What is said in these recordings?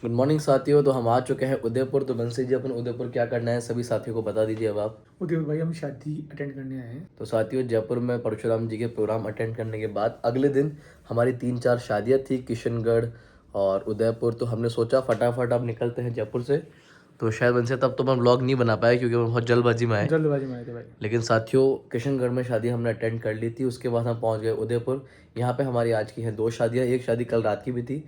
Good morning साथियों। तो हम आ चुके हैं उदयपुर। तो बंसी जी अपन उदयपुर क्या करना है सभी साथियों को बता दीजिए अब आप। उदयपुर भाई हम शादी अटेंड करने आए हैं। तो साथियों जयपुर में परशुराम जी के प्रोग्राम अटेंड करने के बाद अगले दिन हमारी 3-4 शादियाँ थी किशनगढ़ और उदयपुर। तो हमने सोचा फटाफट अब निकलते हैं जयपुर से। तो शायद बंसी तब तो मैं व्लॉग नहीं बना पाया क्योंकि मैं बहुत जल्दबाजी में आए। जल्दबाजी में आए थे भाई। लेकिन साथियों किशनगढ़ में शादी हमने अटेंड कर ली थी। उसके बाद हम पहुंच गए उदयपुर। यहाँ पे हमारी आज की हैं 2 शादियाँ, एक शादी कल रात की भी थी।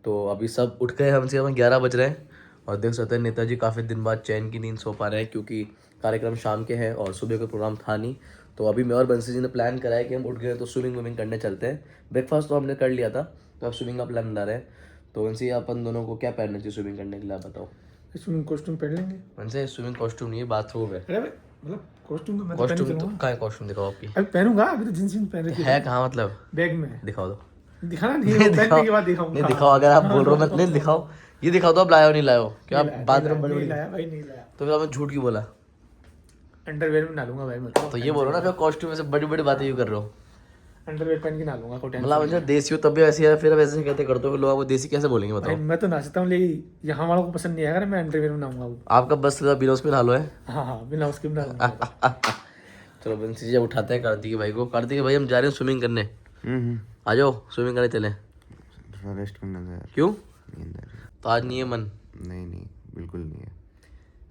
तो अभी सब उठ गए, हमसे हमें 11 बज रहे हैं और देख सकते हैं नेताजी काफ़ी दिन बाद चैन की नींद सो पा रहे हैं क्योंकि कार्यक्रम शाम के हैं और सुबह का प्रोग्राम था नहीं। तो अभी मैं और बंसी जी ने प्लान करा है कि हम उठ गए तो स्विमिंग वुमिंग करने चलते हैं। ब्रेकफास्ट तो हमने कर लिया था, तो अब स्विमिंग का प्लान बना रहे हैं। तो बंसी अपन दोनों को क्या पहनना चाहिए स्विमिंग करने के लिए आप बताओ। स्विमिंग कॉस्ट्यूम पहन लेंगे। बंसी स्विमिंग कॉस्ट्यूम नहीं है, बाथरूम है। अरे भाई मतलब कॉस्ट्यूम तो मैं कॉस्ट्यूम तो क्या है, कॉस्ट्यूम दिखाओ आपकी। अभी पहनूंगा, अभी तो जींस पहन रखी है कहाँ मतलब बैग में। दिखाओ दो। दिखाना नहीं है, पहनने के बाद दिखाऊंगा। नहीं दिखाओ, अगर आप बोल रहे हो मैं नहीं दिखाओ। ये दिखाओ तो आप लाए हो नहीं लाए हो क्या बाथरूम बड़ी नहीं बड़ी। लाया भाई, नहीं लाया। तो फिर आपने झूठ क्यों बोला। अंडरवेयर में नहालूंगा भाई मैं तो ये बोलो ना फिर कॉस्ट्यूम में से बड़ी बड़ी बातें क्यों कर रहे हो। अंडरवेयर पहन के नहालूंगा। मतलब मुझे देसी हो तब भी ऐसी है, फिर वैसे कहते करते हो लोग आपको देसी कैसे बोलेंगे भाई बताओ। मैं तो नहा सकता हूँ, लेकिन यहाँ वालों को पसंद नहीं आएगा ना मैं अंडरवेयर में नहाऊंगा वो। आपका बस बिना उसमें नहा लो है। हाँ हाँ, बिना उसके भी नहाऊंगा। चलो बंसी जी उठाते हैं कार्तिक भाई को। कार्तिक भाई हम जा रहे हैं स्विमिंग करने। आ जाओ स्विमिंग करने चले। रेस्ट करना था यार, क्यों नींद आ रही तो आज नहीं है मन। नहीं नहीं बिल्कुल नहीं है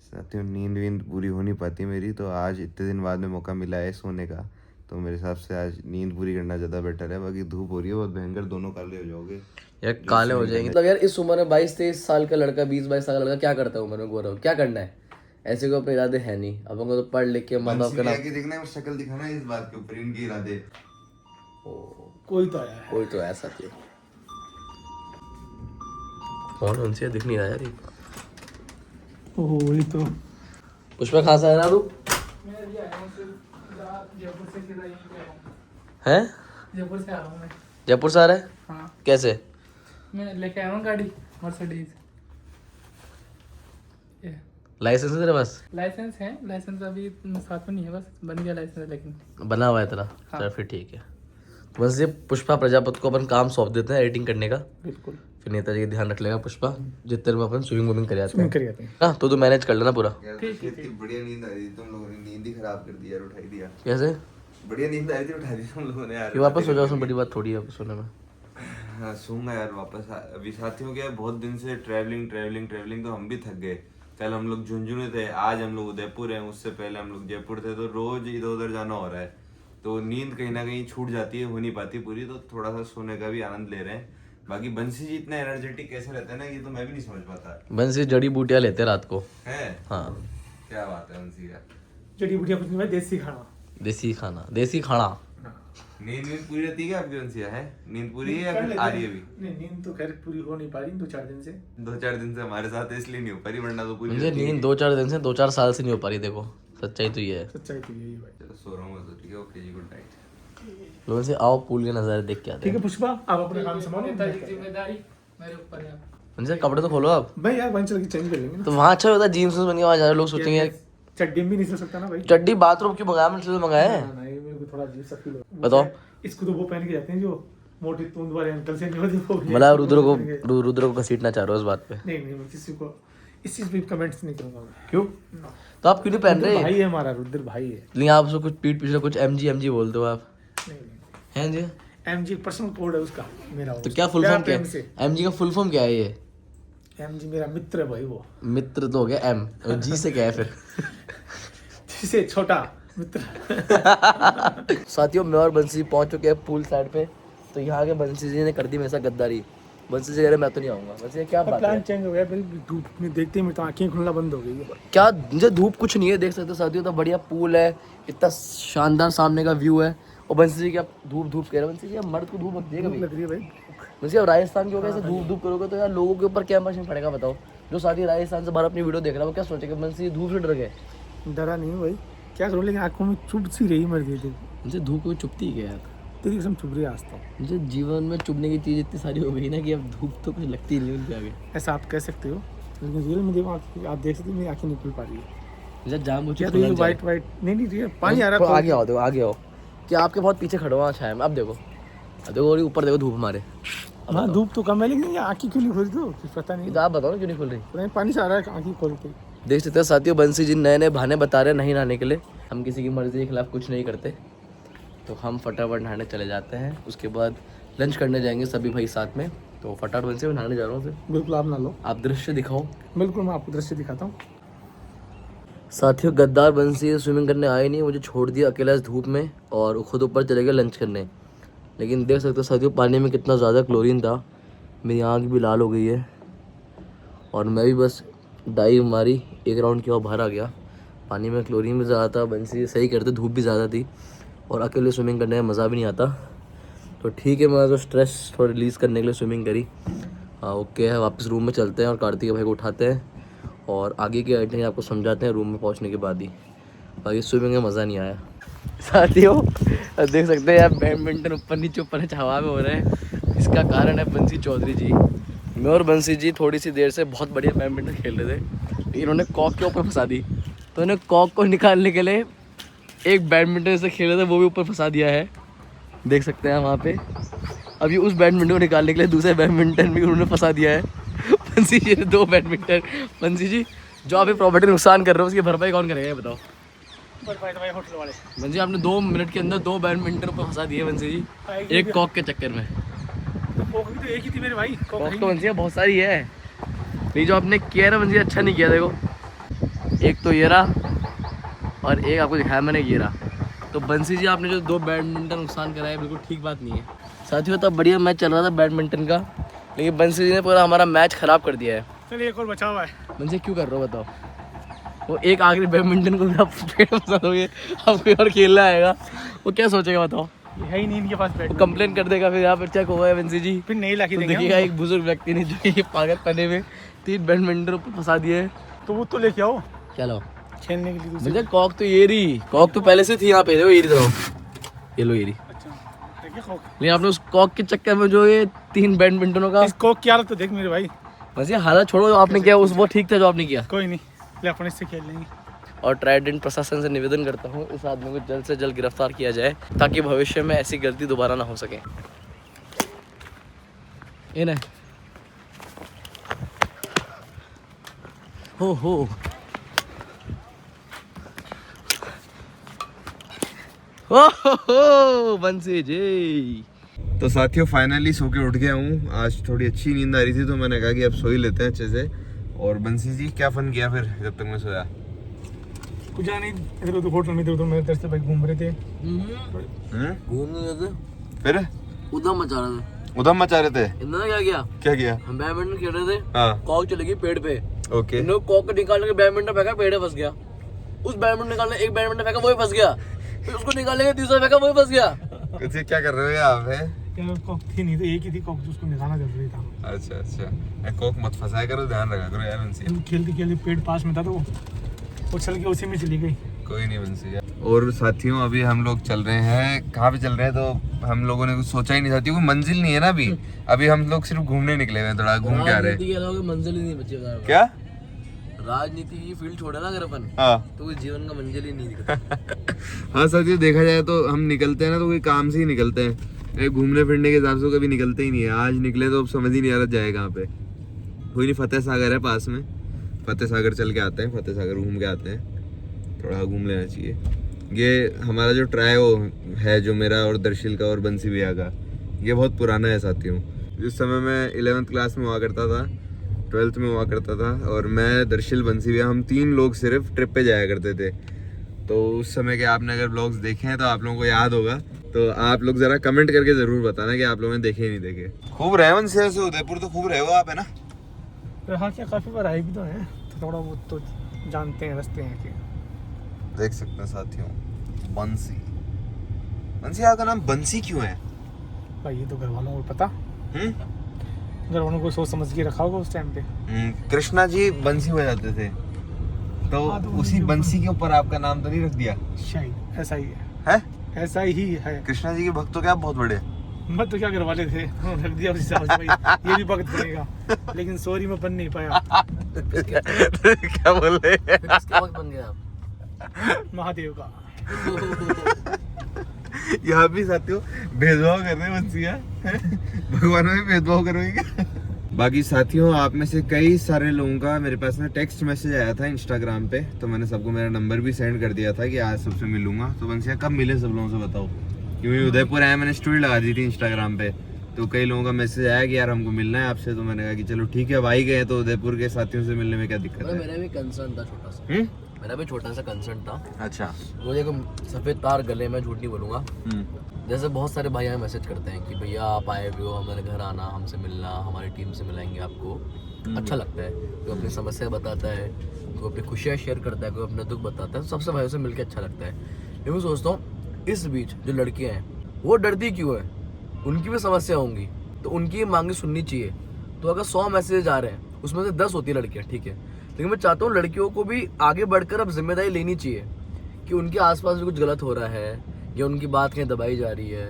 साथियों, नींद वींद पूरी हो नहीं पाती मेरी। तो आज इतने दिन बाद में मौका मिला है सोने का, तो मेरे हिसाब से आज नींद पूरी करना ज़्यादा बेटर है। बाकी धूप हो रही है बहुत भयंकर, दोनों काले हो जाओगे यार काले हो जाएंगे। मतलब यार इस उम्र में 22-23 साल का लड़का 20-22 साल का लड़का क्या करता है उम्र में गौरव, क्या करना है। ऐसे को अपने इरादे है नहीं, अपन को तो पढ़ लिख के माँ बाप का नाम। देखना है शक्ल दिखाना है इस बात के ऊपर, इनके इरादे। कोई तो आया है। कोई तो ऐसा थी। कौन उनसे दिख नहीं रहा यार। ओह वही तो। पुष्पा कहाँ से आया ना तू है। जयपुर से आ रहा हूँ मैं। जयपुर से आ रहा है। हाँ कैसे। मैं लेके आया हूँ गाड़ी मर्सिडीज। लाइसेंस है तेरे पास। लाइसेंस है, लाइसेंस अभी साथ में नहीं है, बस बन गया लाइसेंस लेकिन बना हुआ है तेरा। हाँ। चल फिर ठीक है। तो बस ये पुष्पा प्रजापति को अपन काम सौंप देते हैं एडिटिंग करने का। बिल्कुल। फिर नेताजी का ध्यान रख लेगा पुष्पा, जितने में अपन स्विमिंग वुमिंग कर आते स्विमिंग हैं कर जाते हैं। ना। तो तू मैनेज कर लेना पूरा। इतनी बढ़िया नींद आ रही थी, तुम लोगों ने नींद ही खराब कर दी यार, उठाई दिया। कैसे बढ़िया नींद आ रही थी, उठा दी तुम लोगों ने यार। कि वापस हो जाओ, उसमें बड़ी बात थोड़ी है सोने में। हाँ सोऊंगा यार वापस। अभी साथियों क्या है, बहुत दिन से ट्रैवलिंग तो हम भी थक गए। कल हम लोग झुंझुनू थे, आज हम लोग उदयपुर हैं, उससे पहले हम लोग जयपुर थे। तो रोज इधर उधर जाना हो रहा है, तो नींद कहीं ना कहीं छूट जाती है, हो नहीं पाती पूरी। तो थोड़ा सा सोने का भी आनंद ले रहे हैं। बाकी बंसी जी इतना एनर्जेटिक कैसे रहता है ना, ये तो मैं भी नहीं समझ पाता बंसी जड़ी बूटियां लेते हैं रात को है। हाँ क्या बात है बंसी यार। जड़ी बूटियाँ कुछ नहीं भाई, देसी खाना। देसी खाना, देसी खाना। नींद वींद पूरी रहती है क्या आपकी बंसी है? नींद पूरी है या फिर आ रही है अभी? नहीं, नींद तो खैर पूरी हो नहीं पा रही 2-4 दिन से। 2-4 दिन से हमारे साथ है इसलिए नहीं हो पा रही, वरना तो पूरी मुझे रहती है। नींद 2-4 दिन से 2-4 साल से नहीं हो पा रही। देखो सच्चाई तो ये है। सच्चाई तो यही है भाई। चलो सो रहा हूँ मैं तो, ठीक है, ओके जी, गुड नाइट। लोगों से आओ पूल के नज़ारे देख के आते ठीक है हैं। पुष्पा, आप अपना काम संभालो। जिम्मेदारी मेरे ऊपर है। उनसे कपड़े तो खोलो आप। भाई यार वहीं चल के चेंज कर लेंगे ना। तो वहाँ अच्छा होता है जीन्स बन के, वहाँ जा रहे लोग सोचेंगे यार चड्डी में भी नहीं चल सकता ना भाई। चड्डी बाथरूम क्यों मंगाया, मैंने मंगाया है। नहीं मेरे को थोड़ा अजीब सा फील होता है। बताओ। इसको तो वो पहन के जाते हैं जो मोटी तूंद वाले अंकल से, जो वो मतलब रुद्र को घसीटना चाह रहे हो इस बात पे। नहीं नहीं, मैं किसी को इस चीज पे कमेंट्स नहीं करूंगा मैं। क्यों तो आप क्यों नहीं पहन रहे। भाई है हमारा, रुद्र भाई है। नहीं आप उसको कुछ पीठ पीछे कुछ एमजी बोलते हो आप। नहीं नहीं, हैं जी। एमजी पर्सनल कोड है उसका, मेरा। तो क्या फुल फॉर्म क्या है एमजी का फुल फॉर्म क्या है ये। एमजी मेरा मित्र है भाई, वो मित्र तो हो गया एम, और जी से क्या है फिर। जिसे छोटा मित्र। साथियों मैं और बंसी पहुंच चुके हैं पूल साइड पे। तो यहाँ के बंसी जी ने कर दी मेरे साथ गद्दारी। बंसी जी कह रहे मैं तो नहीं आऊंगा। बंसी क्या बात प्लान है। चेंज हो गया, मेरी धूप में देखते ही मेरी तो आंखें खुलना बंद हो गई है। क्या मुझे धूप कुछ नहीं है, देख सकते हो साथियों, तो बढ़िया पूल है, इतना शानदार सामने का व्यू है। और बंसी जी क्या धूप कह रहे हैं। बंसी जी अब मर्द को धूप लगती है कभी। लग रही है भाई। बंसी अब राजस्थान के हो गए ऐसे धूप करोगे तो यार लोगों के ऊपर क्या मशीन पड़ेगा बताओ। जो साथी राजस्थान से बाहर अपनी वीडियो देख रहा है वो क्या सोचेगा, बंसी धूप से डर गए। डरा नहीं हूँ भाई, क्या करूँ, लेकिन आंखों में चुभ सी रही मर गई थी। मुझे धूप को चुभती है यार, तेरी कसम चुभ रही है आज तो। मुझे जीवन में चुभने की चीज़ इतनी सारी हो गई ना कि अब धूप तो कुछ लगती नहीं उनके आगे। ऐसा आप कह सकते हो, लेकिन रियल में देखो आप देख सकते हो मेरी आंखें नहीं खुल पा रही है। मुझे जाम मुझे क्या तो ये वाइट नहीं रियल पानी आ रहा है। आगे आओ, देखो आगे आओ, क्या आपके बहुत पीछे खड़े हो छाया में। अब देखो और ऊपर देखो धूप हमारे। हाँ धूप तो कम है लेकिन ये आँखें क्यों नहीं खोल दो कुछ पता नहीं। तो आप बताओ ना क्यों नहीं खुल रही। पता नहीं पानी से आ रहा है आँखें खोल के। देख सकते हैं साथियों, बंसी जी नए नए बहाने बता रहे हैं नहीं नहाने के लिए। हम किसी की मर्जी के खिलाफ कुछ नहीं करते, तो हम फटाफट नहाने चले जाते हैं। उसके बाद लंच करने जाएंगे सभी भाई साथ में। तो फटाफट बंसी मैं नहाने जा रहा हूँ। फिर बिल्कुल आप ना लो। आप दृश्य दिखाओ। बिल्कुल मैं आपको दृश्य दिखाता हूँ। साथियों गद्दार बंसी स्विमिंग करने आए नहीं, मुझे छोड़ दिया अकेला इस धूप में और खुद ऊपर चले गए लंच करने। लेकिन देख सकते हो साथियों पानी में कितना ज़्यादा क्लोरीन था, मेरी आँख भी लाल हो गई है। और मैं भी बस डाइव मारी, एक राउंड के बाद बाहर आ गया। पानी में क्लोरीन भी ज़्यादा था, बंसी सही करते, धूप भी ज़्यादा थी और अकेले स्विमिंग करने में मज़ा भी नहीं आता। तो ठीक है, मैं तो स्ट्रेस थोड़ा रिलीज़ करने के लिए स्विमिंग करी। ओके है, वापस रूम में चलते हैं और कार्तिक भाई को उठाते हैं और आगे की आइटम आपको समझाते हैं रूम में पहुंचने के बाद ही। बाकी स्विमिंग में मज़ा नहीं आया। साथियों देख सकते हैं यार, बैडमिंटन ऊपर नीचे हवा में हो रहे हैं। इसका कारण है बंसी चौधरी जी। मैं और बंसी जी थोड़ी सी देर से बहुत बढ़िया बैडमिंटन खेल रहे थे, लेकिन इन्होंने कॉक के ऊपर फंसा दी। तो इन्हें कॉक को निकालने के लिए एक बैडमिंटन से खेल रहे थे, वो भी ऊपर फंसा दिया है, देख सकते हैं वहाँ पे। अभी उस बैडमिंटन को निकालने के लिए दूसरे बैडमिंटन भी उन्होंने फंसा दिया है। बंसी जी ने 2 बैडमिंटन। बंसी जी जो आप प्रॉपर्टी नुकसान कर रहे हो उसकी भरपाई कौन करेगा ये बताओ। होटल वाले बंसी आपने 2 मिनट के अंदर 2 बैडमिंटन ऊपर फंसा दिए बंसी जी, एक कॉक के चक्कर में। कॉक भी तो एक ही थी मेरे भाई। कॉक तो बंसी बहुत सारी है, ये जो आपने किया ना बंसी अच्छा नहीं किया। देखो एक तो ये रहा और एक आपको दिखाया मैंने ये रहा। तो बंसी जी आपने जो 2 बैडमिंटन नुकसान कराया बिल्कुल ठीक बात नहीं है। साथियों तब बढ़िया मैच चल रहा था बैडमिंटन का, लेकिन बंसी जी ने पूरा हमारा मैच ख़राब कर दिया है। चलिए एक और बचा हुआ है। बंसी क्यों कर रहे हो बताओ। वो एक आखिरी बैडमिंटन को भी आप पेड़ फंसा दोगे, अब कोई और खेलना आएगा वो क्या सोचेगा बताओ। ये है ही नहीं इनके पास बैठ। कंप्लेन कर देगा फिर यहाँ पर चेक हुआ है बंसी जी। फिर नहीं लाके तो देंगे। देखिएगा एक बुजुर्ग व्यक्ति ने जो ये पागल पने में 3 बैडमिंटन ऊपर फंसा दिए हैं। तो वो तो लेके आओ क्या लो खेलने के लिए दूसरे। मुझे कॉक तो ये रही, कॉक तो पहले से थी यहाँ पे, देखो ये रही, ये लो ये रही। अच्छा है क्या कॉक? लेकिन आपने उस कॉक के चक्कर में जो ये 3 बैडमिंटनों का इस कॉक की हालत तो देख मेरे भाई। बस ये हालत छोड़ो, आपने किया उस वो ठीक था जो आपने किया। कोई नहीं, ले अपन इससे खेल लेंगे। और ट्राइडेंट प्रशासन से निवेदन करता हूँ इस आदमी को जल्द से जल्द गिरफ्तार किया जाए ताकि भविष्य में ऐसी गलती दोबारा ना हो सके। ये ना हो बंसी जी। तो साथियों फाइनली सो के उठ गया हूँ। आज थोड़ी अच्छी नींद आ रही थी तो मैंने कहा कि अब सो ही लेते हैं अच्छे से। और बंसी जी क्या फन किया फिर जब तक मैं सोया? कुछ नहीं, इधर उधर होटल में इधर उधर मेरे तरफ से भाई घूम रहे थे। घूमने जाते फिर उधम मचा रहे थे। उधम मचा रहे थे? इन्होंने क्या किया, क्या किया? हम बैडमिंटन खेल रहे थे, हाँ कॉक चली गई पेड़ पे। ओके। इन्होंने कॉक को निकालने के बैडमिंटन फेंका, पेड़ में फंस गया। उस बैडमिंटन निकालने एक बैडमिंटन फेंका, वो भी फंस गया। फिर उसको निकालने के तीसरा फेंका, वो भी फंस गया। कुछ क्या कर रहे हो यहाँ पे? कॉक थी नहीं तो एक ही थी कॉक, जो उसको निकालना जरूरी था। अच्छा अच्छा, कॉक मत फंसाया करो, ध्यान रखा करो यार बंसी। खेलते खेलते पेड़ पास में था तो वो चल के उसी में चली गई। कोई नहीं बंसी यार। और साथियों अभी हम लोग चल रहे हैं, कहाँ पे चल रहे हैं तो हम लोगों ने कुछ सोचा ही नहीं था क्योंकि मंजिल नहीं है ना अभी। अभी हम लोग सिर्फ घूमने निकले हुए हैं, थोड़ा घूम के आ रहे हैं। मंजिल ही नहीं बची। क्या राजनीति की फील्ड छोड़े ना अगर अपन, हाँ तो कोई जीवन का मंजिल ही नहीं दिखता। हाँ साथियों देखा जाए तो हम निकलते हैं ना तो कोई काम से ही निकलते हैं, घूमने फिरने के हिसाब से कभी निकलते ही नहीं है। आज निकले तो अब समझ ही नहीं आ रहा जाए कहाँ पे। कोई नहीं, फतेह सागर है पास में, फतेह सागर चल के आते हैं, फतेह सागर घूम के आते हैं, थोड़ा घूम लेना चाहिए। ये हमारा जो ट्रायो है जो मेरा और दर्शिल का और बंसी भैया का, ये बहुत पुराना है साथियों। जिस समय मैं 11th क्लास में हुआ करता था, 12th में हुआ करता था, और मैं दर्शिल बंसी भैया हम 3 लोग सिर्फ ट्रिप पे जाया करते थे। तो उस समय के आपने अगर ब्लॉग्स देखे हैं तो आप लोगों को याद होगा, तो आप लोग जरा कमेंट करके जरूर बताना कि आप लोगों ने देखे ही नहीं देखे। खूब रहे बंसी से उदयपुर, तो खूब रहे हो आप है ना? हाँ क्या काफी बार आए भी तो हैं, तो थोड़ा बहुत तो जानते हैं रास्ते हैं के। देख सकते हैं साथियों बंसी। बंसी आपका नाम बंसी क्यों है? भाई ये तो घर वालों को पता, घर वालों को सोच समझ के रखा होगा उस टाइम पे। कृष्णा जी बंसी हो जाते थे तो हाँ, तो उसी बंसी के ऊपर आपका नाम तो नहीं रख दिया? शायद ऐसा ही है, है? ऐसा ही है। कृष्णा जी के भक्त तो क्या बहुत बड़े? मत तो क्या घर वाले थे, रख दिया उस हिसाब से भाई ये भी भक्त बनेगा, लेकिन सॉरी मैं बन नहीं पाया। क्या बोल रहे हैं? किसके वक्त बन गया आप? महादेव का। यहाँ भी साथियों भेदभाव कर रहे हैं बंसिया, भगवानों में भेदभाव करोगे क्या? बाकी साथियों आप में से कई सारे लोगों का मेरे पास ना टेक्स्ट मैसेज आया था इंस्टाग्राम पे, तो मैंने सबको मेरा नंबर भी सेंड कर दिया था कि आज सबसे मिलूंगा। तो बंसिया कब मिले सब लोगों से बताओ, क्योंकि उदयपुर आया, मैंने स्टोरी लगा दी थी इंस्टाग्राम पे, तो कई लोगों का मैसेज आया कि यार हमको मिलना है आपसे। तो मैंने कहा कि चलो ठीक है, अब आ ही गए तो उदयपुर के साथियों से मिलने में क्या दिक्कत है। मेरा भी कंसर्न था छोटा सा, मेरा भी छोटा सा कंसर्न था। अच्छा। वो देखो सफ़ेद तार गले में, झूठ नहीं बोलूँगा। जैसे बहुत सारे भाई हमें मैसेज करते हैं कि भैया आप आए हुए हो, हमारे घर आना, हमसे मिलना, हमारी टीम से मिलाएंगे आपको। अच्छा लगता है, कोई अपनी समस्या बताता है, कोई अपनी खुशियाँ शेयर करता है, कोई अपना दुख बताता है, तो सबसे भाइयों से मिलकर अच्छा लगता है। लेकिन मैं सोचता हूँ इस बीच जो लड़कियाँ हैं वो डरती क्यों है? उनकी भी समस्या होंगी तो उनकी मांगे सुननी चाहिए। तो अगर 100 मैसेज आ रहे हैं उसमें से 10 होती है लड़कियाँ, ठीक है, लेकिन मैं चाहता हूँ लड़कियों को भी आगे बढ़कर अब जिम्मेदारी लेनी चाहिए कि उनके आसपास भी कुछ गलत हो रहा है, या उनकी बात कहीं दबाई जा रही है,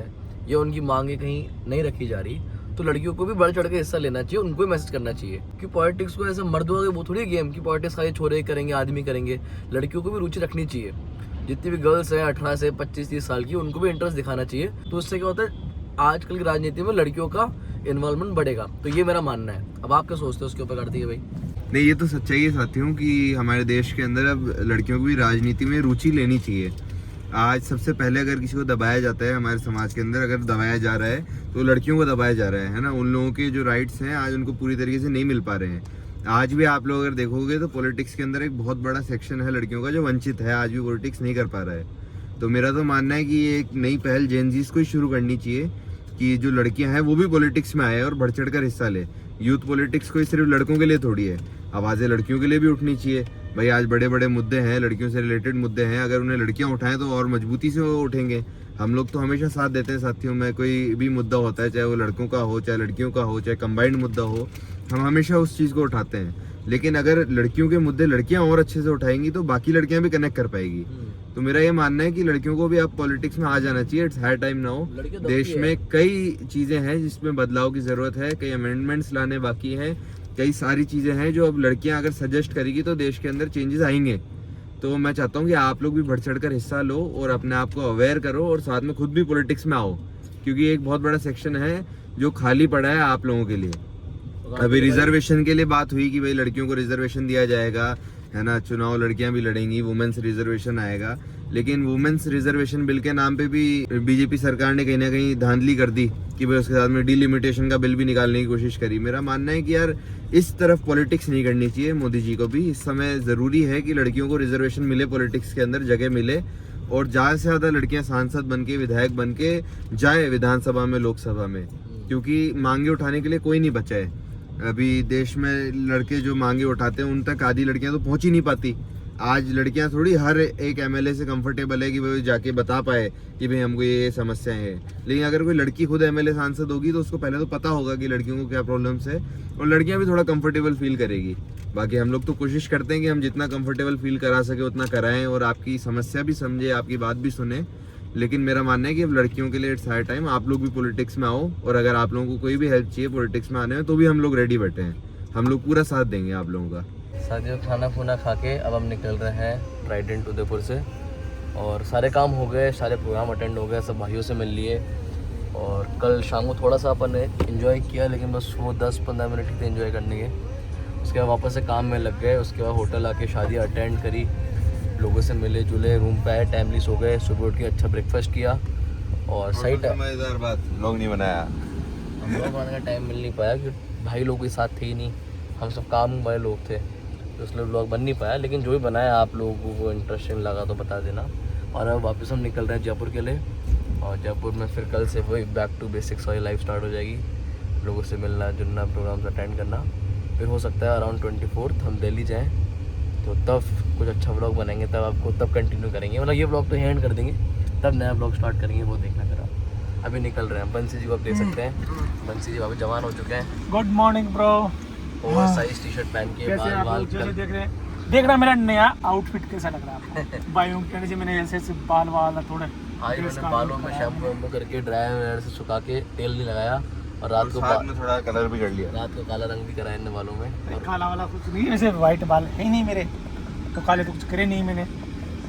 या उनकी मांगे कहीं नहीं रखी जा रही, तो लड़कियों को भी बढ़ चढ़ के हिस्सा लेना चाहिए, उनको भी मैसेज करना चाहिए कि पॉलिटिक्स को ऐसा मर्दों का वो थोड़ी गेम कि पॉलिटिक्स खाली छोरे करेंगे, आदमी करेंगे। लड़कियों को भी रुचि रखनी चाहिए, जितनी भी गर्ल्स हैं 18 से 25-30 साल की, उनको भी इंटरेस्ट दिखाना चाहिए। तो उससे क्या होता है, आजकल की राजनीति में लड़कियों का इन्वॉल्वमेंट बढ़ेगा। तो ये मेरा मानना है। अब आप क्या सोचते हो उसके ऊपर? करती है भाई? नहीं, ये तो सच्चाई है साथियों कि हमारे देश के अंदर अब लड़कियों को भी राजनीति में रुचि लेनी चाहिए। आज सबसे पहले अगर किसी को दबाया जाता है हमारे समाज के अंदर, अगर दबाया जा रहा है तो लड़कियों को दबाया जा रहा है ना। उन लोगों के जो राइट्स हैं आज उनको पूरी तरीके से नहीं मिल पा रहे हैं। आज भी आप लोग अगर देखोगे तो पॉलिटिक्स के अंदर एक बहुत बड़ा सेक्शन है लड़कियों का जो वंचित है, आज भी पॉलिटिक्स नहीं कर पा रहा है। तो मेरा तो मानना है कि ये एक नई पहल जेनजीज को ही शुरू करनी चाहिए कि जो लड़कियां हैं वो भी पॉलिटिक्स में आए और बढ़ चढ़ कर हिस्सा ले। यूथ पॉलिटिक्स कोई सिर्फ लड़कों के लिए थोड़ी है, आवाज़ें लड़कियों के लिए भी उठनी चाहिए। भाई आज बड़े बड़े मुद्दे हैं, लड़कियों से रिलेटेड मुद्दे हैं, अगर उन्हें लड़कियां उठाएं तो और मजबूती से वो उठेंगे। हम लोग तो हमेशा साथ देते हैं साथियों में, कोई भी मुद्दा होता है चाहे वो लड़कों का हो, चाहे लड़कियों का हो, चाहे कंबाइंड मुद्दा हो, हम हमेशा उस चीज़ को उठाते हैं। लेकिन अगर लड़कियों के मुद्दे लड़कियां और अच्छे से उठाएंगी तो बाकी लड़कियां भी कनेक्ट कर पाएगी। तो मेरा ये मानना है कि लड़कियों को भी अब पॉलिटिक्स में आ जाना चाहिए। It's high time now. देश में कई चीज़ें हैं जिसमें बदलाव की ज़रूरत है, कई अमेंडमेंट्स लाने बाकी हैं, कई सारी चीज़ें हैं जो अब लड़कियां अगर सजेस्ट करेगी तो देश के अंदर चेंजेस आएंगे। तो मैं चाहता हूँ कि आप लोग भी बढ़ चढ़ कर हिस्सा लो और अपने आप को अवेयर करो और साथ में खुद भी पॉलिटिक्स में आओ, क्योंकि एक बहुत बड़ा सेक्शन है जो खाली पड़ा है आप लोगों के लिए। अभी रिजर्वेशन के लिए बात हुई कि भाई लड़कियों को रिजर्वेशन दिया जाएगा, है ना, चुनाव लड़कियां भी लड़ेंगी, वुमेन्स रिजर्वेशन आएगा। लेकिन वुमेन्स रिजर्वेशन बिल के नाम पे भी बीजेपी सरकार ने कहीं ना कहीं धांधली कर दी कि भाई उसके साथ में डिलिमिटेशन का बिल भी निकालने की कोशिश करी। मेरा मानना है कि यार इस तरफ पॉलिटिक्स नहीं करनी चाहिए मोदी जी को भी। इस समय ज़रूरी है कि लड़कियों को रिजर्वेशन मिले, पॉलिटिक्स के अंदर जगह मिले और ज़्यादा से ज़्यादा लड़कियाँ सांसद बन के, विधायक बन के जाए विधानसभा में, लोकसभा में, क्योंकि मांगे उठाने के लिए कोई नहीं बचा है। अभी देश में लड़के जो मांगे उठाते हैं उन तक आधी लड़कियां तो पहुंच ही नहीं पाती। आज लड़कियां थोड़ी हर एक एमएलए से कंफर्टेबल है कि वो जाके बता पाए कि भाई हमको ये समस्याएं हैं। लेकिन अगर कोई लड़की खुद एमएलए सांसद होगी तो उसको पहले तो पता होगा कि लड़कियों को क्या प्रॉब्लम्स है और लड़कियां भी थोड़ा कंफर्टेबल फील करेगी। बाकी हम लोग तो कोशिश करते हैं कि हम जितना कंफर्टेबल फील करा सके उतना कराएं और आपकी समस्या भी समझे, आपकी बात भी सुने। लेकिन मेरा मानना है कि अब लड़कियों के लिए इट्स हाई टाइम आप लोग भी पॉलिटिक्स में आओ, और अगर आप लोगों को कोई भी हेल्प चाहिए पॉलिटिक्स में आने में तो भी हम लोग रेडी बैठे हैं, हम लोग पूरा साथ देंगे आप लोगों का। साथियों खाना खुना खा के अब हम निकल रहे हैं ट्राइडेंट उदयपुर से, और सारे काम हो गए, सारे प्रोग्राम अटेंड हो गए, सब भाइयों से मिल लिए। और कल शाम को थोड़ा सा अपन ने इन्जॉय किया, लेकिन बस वो 10-15 मिनट ही थे इन्जॉय करने के। उसके बाद वापस से काम में लग गए। उसके बाद होटल आके शादी अटेंड करी, लोगों से मिले जुले, रूम पे आए, टाइमली सो गए, सुबह उठ के अच्छा ब्रेकफास्ट किया और सही मजेदार बात, लोग नहीं बनाया, हम लोग बनाने का टाइम मिल नहीं पाया क्योंकि भाई लोग के साथ थे ही नहीं, हम सब काम वाले लोग थे, तो इसलिए ब्लॉग बन नहीं पाया। लेकिन जो भी बनाया आप लोगों को इंटरेस्टिंग लगा तो बता देना। और अब वापस हम निकल रहे हैं जयपुर के लिए, और जयपुर में फिर कल से वही बैक टू बेसिक्स वाली लाइफ स्टार्ट हो जाएगी। लोगों से मिलना जुलना, प्रोग्राम्स अटेंड करना। फिर हो सकता है अराउंड 24 हम दिल्ली जाएँ, तो तब कुछ अच्छा व्लॉग बनाएंगे, तब आपको तब कंटिन्यू करेंगे। मतलब ये व्लॉग तो एंड कर देंगे, तब नया व्लॉग स्टार्ट करेंगे, वो देखना फिर आप। अभी निकल रहे हैं, बंसी जी को आप देख सकते हैं, बंसी जी अभी जवान हो चुके हैं। Good morning bro. Over size T shirt पहन के, कैसे बाल आप बाल लोग जैसे देख रहे हैं, देख रहा मेरा नया आउटफिट कैसा लग रहा है आपको? भाइयों के कहने से मैंने ऐसे बाल वाल थोड़े आज मैंने बालों में शैम्पू करके ड्रायर से सुखा के तेल नहीं लगाया, और रात को साथ में थोड़ा कलर भी कर लिया, रात को काला रंग भी कराया इन बालों में। और काला वाला कुछ नहीं, वैसे वाइट बाल है ही नहीं मेरे, तो काले तो कुछ करे नहीं मैंने।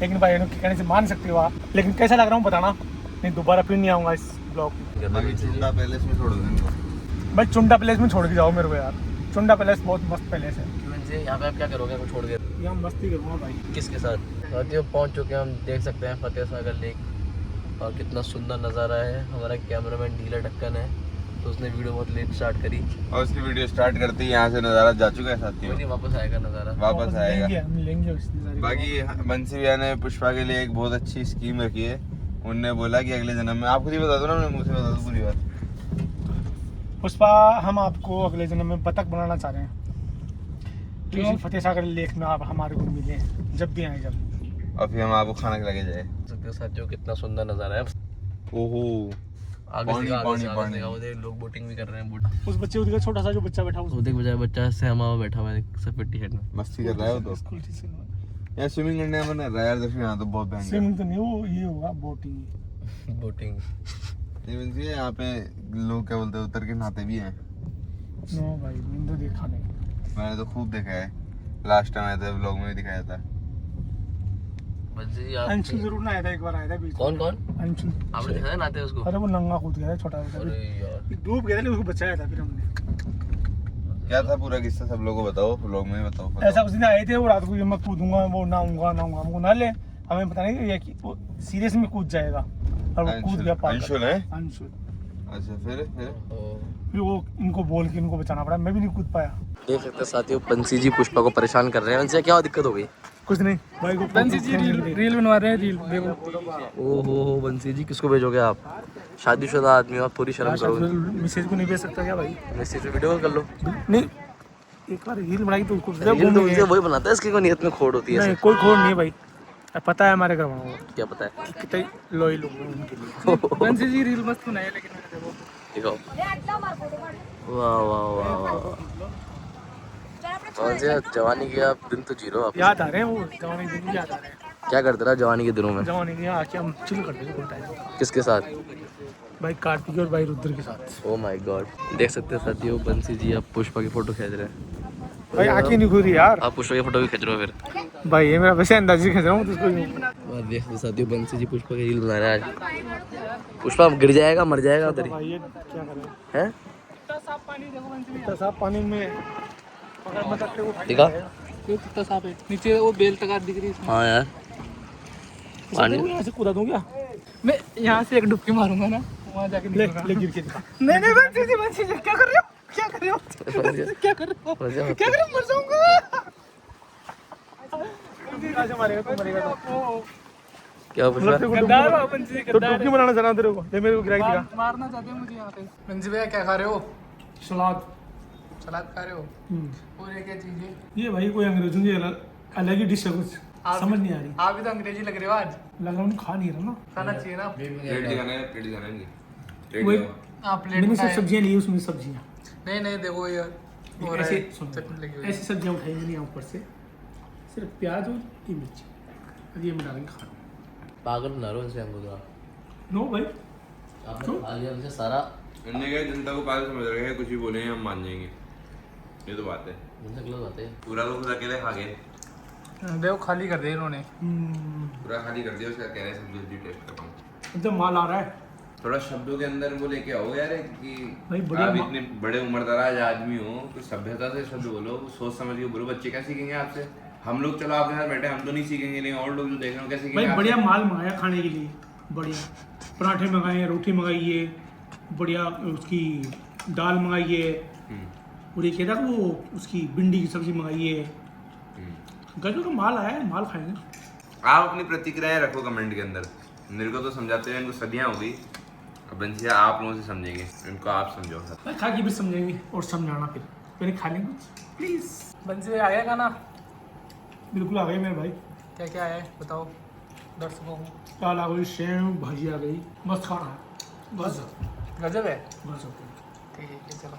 लेकिन भाई के कहने से मान सकते हो आप, लेकिन कैसा लग रहा हूँ बताना। नहीं दोबारा फिर नहीं आऊँगा इस ब्लॉग में। बाकी चुंडा पैलेस में छोड़ दो इनको। भाई चुंडा पैलेस में छोड़ के जाओ मेरे को यार, चुंडा पैलेस बहुत मस्त पैलेस है। यहाँ पे आप क्या करोगे आपको छोड़ के? यहाँ मस्ती करूँगा भाई। किसके साथ? साथियों पहुँच चुके हैं हम, देख सकते हैं फतेह सागर लेक और कितना सुंदर नज़ारा है। हमारा कैमरामैन ढीला ढक्कन है तो उसने वीडियो बहुत लेट स्टार्ट करी और उसकी वीडियो स्टार्ट करते ही यहाँ से नज़ारा जा चुका है साथियों। नहीं वापस आएगा नज़ारा। वापस आएगा। हम लेंगे उसकी सारी। बाकी बंसी भैया ने पुष्पा के लिए एक बहुत अच्छी स्कीम रखी है। उनने बोला कि अगले जन्म में, आप खुद ही बता दो ना, मैं मुझसे बता दूं पूरी बात। पुष्पा हम आपको अगले जन्म में बतख बनाना चाह रहे हैं। तो इसी फतेह सागर लेक में आप हमारे को मिले जब भी आए जब, और फिर हम आपको खाना खिला के जाए। सकते साथियों कितना सुंदर नज़ारा है। ओहो आगे पानी, से आगे पानी, से आगे पानी। से उधर लोग बोटिंग भी कर रहे हैं। उस बच्चे उधर छोटा सा जो बच्चा बैठा वो देख बजाय बच्चा सहमा हुआ बैठा हुआ है सफेद टी शर्ट में। मस्ती कर रहा है वो तो। स्कूल टीचर यार स्विमिंग करने का मन है यार, देखो यहाँ तो बहुत भयंकर। स्विमिंग तो नहीं, वो ये होगा बोटिंग। बोटिंग ये बंसी है, यहाँ पे लोग क्या बोलते हैं उतर के नहाते भी हैं। नो भाई मैंने तो देखा नहीं। मैंने तो खूब देखा है, लास्ट टाइम आया था व्लॉग में भी दिखाया था। बच्चे आप अंशु जरूर ना आया था, एक बार आया था बीच में। कौन कौन अंशु, आपने दिखाया नाते उसको? अरे वो नंगा कूद गया था छोटा सा, अरे यार डूब गया था लेकिन उसको बचाया था फिर हमने। क्या था पूरा किस्सा, सब लोगों को बताओ, व्लॉग में ही बताओ। ऐसा कुछ नहीं, आए थे वो रात को, ये मैं कूदूंगा वो नहाऊंगा हमको ना ले, हमें पता नहीं ये कि वो सीरियस में कूद जाएगा और वो कूद गया पार। अंशुल है? अंशुल। अच्छा फिर फिर वो इनको बोल के इनको बचाना पड़ा, मैं भी नहीं कूद पाया। देख सकते हैं साथियों बंसी जी पुष्पा को परेशान कर रहे हैं। उनसे क्या दिक्कत हो गई? कुछ नहीं भाई को बंसी जी रील बनवा रहे हैं, रील देखो। ओहो बंसी जी किसको भेजोगे आप? शादीशुदा आदमी हो आप, थोड़ी शर्म करो। मैसेज को नहीं भेज सकता क्या भाई? मैसेज पे वीडियो कर लो। नहीं एक बार रील बनाई तो उसको रील तो उनसे वही बनाता है, इसकी कोई नियत में खोड़ होती है नहीं, ऐसे। कोई खोड़ नहीं है भाई, पता है हमारे घर वालों को क्या पता है? कितने लॉयल लोग हैं उनके लिए। बंसी जी रील मस्त बनाए लेकिन मैंने देखो दिखाओ। वाह वाह वाह वाह। कौन से जवानी के आप दिन तो जी रहे हो आप। याद आ रहे हैं वो जवानी के दिन, याद आ रहे हैं क्या करते रहा जवानी के दिनों में? जवानी के यहाँ आके हम चिल करते थे कोई टाइम, किसके साथ? भाई कार्तिक और भाई रुद्र के साथ। Oh my God. देख सकते हैं साथियों बंसी जी अब पुष्पा की फोटो खींच रहे हैं। भाई आंखें नहीं खुल रही यार। आप पुष्पा की फोटो भी खींच रहे हो फिर? भाई ये मेरा वैसे अंदाजे खींच रहा हूँ तो उसको यूं। देख सकते साथियों बंसी जी पुष्पा की रील बना रहे हैं आज। पुष्पा गिर जाएगा मर जाएगा उधर ही भाई ये क्या करें, है। कितना साफ पानी देखो बंसी जी। इतना साफ पानी में पकड़ मत सकते वो। देखा? ये कितना साफ है, नीचे वो बेल तक दिख रही है इसमें। हाँ यार पानी। यहाँ से कूदा दूं क्या? मैं यहाँ से एक डुबकी मारूंगा ना, वहाँ जाके ले निकलूंगा। ले गिर के दिखा। नहीं नहीं बंसी जी क्या कर रहे हो, क्या कर रहे हो, क्या कर रहे हो, क्या कर रहे हो, मर जाऊंगा। कहाँ से मारेगा तू, मरेगा तो। क्या पुष्पा? गद्दार हो बंसी जी, तो गद्दार डुबकी बनाना चाह रहा तेरे को, ले मेरे को गिरा के दिखा। मारना चाहते हैं मुझे यहाँ पे। बंसी भैया क्या खा रहे हो? सलाद। सलाद खा रहे हो? और ये क्या चीज़ है? ये भाई कोई अंग्रेजों की अलग ही डिश है, कुछ समझ नहीं आ रही। आप भी तो अंग्रेजी लग रहे हो आज। लग रहा हूँ खा नहीं रहा ना। खाना चाहिए ना। प्लेट दिखाना है, प्लेट दिखाना है। वही आप प्लेट मैंने सब उठाए। सब्जियां ली, उसमें सब्जियां नहीं नहीं देखो ये हो रहा ऐसे है, सुनो, चटनी लगी हुई है। ऐसी सब्जियां उठाएंगे नहीं ऊपर से, सिर्फ प्याज और ये मिर्ची, और ये मिला के खा लो। पागल बना रहे हो इनसे हमको तो आप। नो भाई आपने खा लिया हमसे सारा। इन्होंने क्या जनता को पागल समझ रहे हैं, कुछ भी बोले हम मान जाएंगे, ये तो बात है। इनसे गलत बात है। पूरा तो खुद अकेले खा गए, देखो खाली कर दिया इन्होंने। पूरा खाली कर दिया। उसका कह रहे हैं सब्जी सब्जी टेस्ट करता हूँ। एकदम माल आ रहा है थोड़ा शब्दों के अंदर वो लेके आओ यार कि भाई, बढ़िया आप इतने बड़े उम्रदराज आदमी हो, तो सभ्यता से शब्द बोलो, सोच समझ के बोलो। बच्चे क्या सीखेंगे आपसे? हम लोग चलो आपके साथ बैठे, हम तो नहीं सीखेंगे, लेकिन और लोग जो देख रहे हो क्या सीखेंगे भाई। आपसे? बढ़िया माल मंगाया खाने के लिए, बढ़िया पराठे मंगाए, रोटी मंगाई है, बढ़िया उसकी दाल मंगाई है, और ये कहता वो उसकी भिंडी की सब्जी मंगाई है। गजब का माल आया है, माल खाएंगे। आप अपनी प्रतिक्रियाएं रखो कमेंट के अंदर। मेरे को तो समझाते हैं, इनको सदियां हो गई, अब बंसिया आप लोगों से समझेंगे, इनको आप समझो। भाई खा के भी समझेंगे और समझाना, फिर पहले खा लेंगे कुछ प्लीज। बंसी भैया आ गया खाना? बिल्कुल आ गई मेरे भाई। क्या क्या है बताओ दर्शकों को। दाल आ गई, सेव भाजी आ गई, मस्त खाना है, बस गजब है। बस। ठीक है चलो।